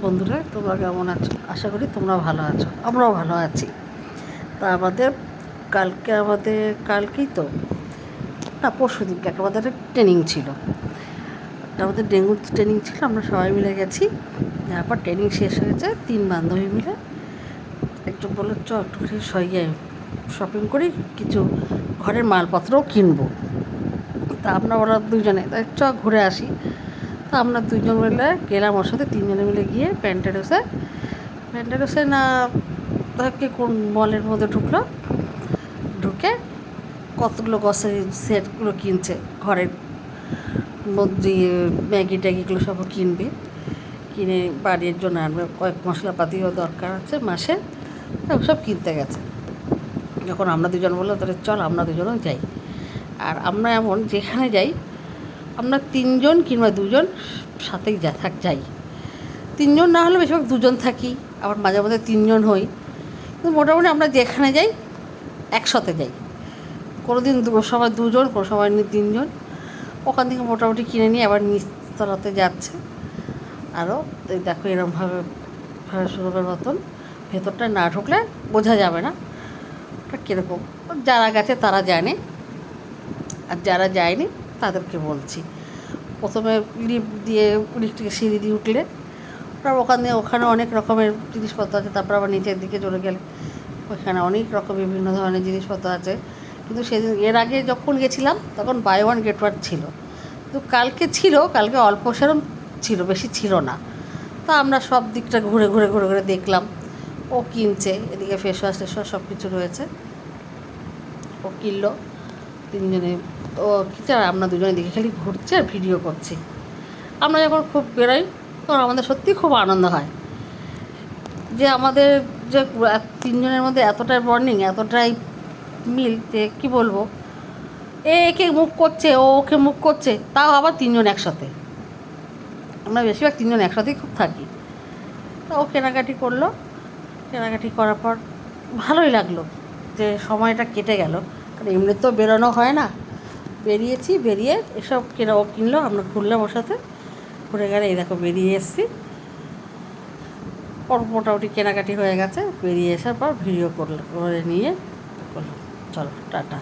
বন্ধুরা, তোমরা কেমন আছো? আশা করি তোমরা ভালো আছো, আমরাও ভালো আছি। তা কালকেই তো না, পরশু দিনকে আমাদের ট্রেনিং ছিল। আমাদের ডেঙ্গু ট্রেনিং ছিল, আমরা সবাই মিলে গেছি। তারপর ট্রেনিং শেষ হয়েছে, 3 বান্ধবী মিলে একটু বললো চ একটু শপিং করি, কিছু ঘরের মালপত্রও কিনবো। তা ওরা দুজনে চ ঘুরে আসি। তা আমরা 2জন মিলে গেলাম, ওর সাথে 3জনে মিলে গিয়ে প্যান্টালুসে না তাকে কোন মলের মধ্যে ঢুকে কতগুলো গ্রসারি সেটগুলো কিনছে, ঘরের মধ্যে ম্যাগি ট্যাগিগুলো সব কিনবে, কিনে বাড়ির জন্য আনবে, কয়েক মশলাপাতিও দরকার আছে মাসে, সব কিনতে গেছে। যখন আমরা 2জন বললাম তাহলে চল আমরা 2জনও যাই। আর আমরা এমন যেখানে যাই আমরা 3জন কিংবা 2জন সাথেই যাই। 3জন না হলে বেশিরভাগ 2জন থাকি, আবার মাঝে মাঝে 3জন হই, কিন্তু মোটামুটি আমরা যেখানে যাই একসাথে যাই। কোনো দিন সময় 2জন, কোনো সময় 3জন। ওখান থেকে মোটামুটি কিনে নিয়ে আবার নিচতলাতে যাচ্ছে। আরও দেখো এরকমভাবে সুরভের মতন ভেতরটা না ঢুকলে বোঝা যাবে না ওটা কীরকম। যারা গেছে তারা জানে, আর যারা যায়নি তাদেরকে বলছি। প্রথমে লিফট থেকে সিঁড়ি দিয়ে উঠলে ওখানে অনেক রকমের জিনিসপত্র আছে। তারপর আবার নিচের দিকে চলে গেলে ওইখানে অনেক রকম বিভিন্ন ধরনের জিনিসপত্র আছে। কিন্তু সেদিন এর আগে যখন গেছিলাম তখন বাই ওয়ান গেট ওয়ান ছিল, কিন্তু কালকে অল্প সেরম ছিল, বেশি ছিল না। তা আমরা সব দিকটা ঘুরে দেখলাম। ও কিনছে, এদিকে ফেস ওয়াশ সব কিছু রয়েছে, ও কিনলো 3জনে। ও কিনছে আর আমরা 2জনে দিকে খালি ঘুরছি আর ভিডিও করছি। আমরা যখন খুব বেরোই তখন আমাদের সত্যি খুব আনন্দ হয় যে আমাদের যে 3জনের মধ্যে এতটাই বন্ডিং, এতটাই মিল যে কী বলবো। একে মুখ করছে, ও ওকে মুখ করছে, তাও আবার 3জন একসাথে। আমরা বেশিরভাগ 3জন একসাথেই খুব থাকি। তা ও কেনাকাটি করলো, কেনাকাটি করার পর ভালোই লাগলো যে সময়টা কেটে গেল, কারণ এমনি তো বেরোনো হয় না। বেরিয়ে এসব ও কিনলো, আমরা ঘুরলাম ওর সাথে, ঘুরে গেলে এই দেখো বেরিয়ে এসেছি। ওর মোটামুটি কেনাকাটি হয়ে গেছে, বেরিয়ে আসার পর ভিডিও করে নিয়ে চলো টাটা।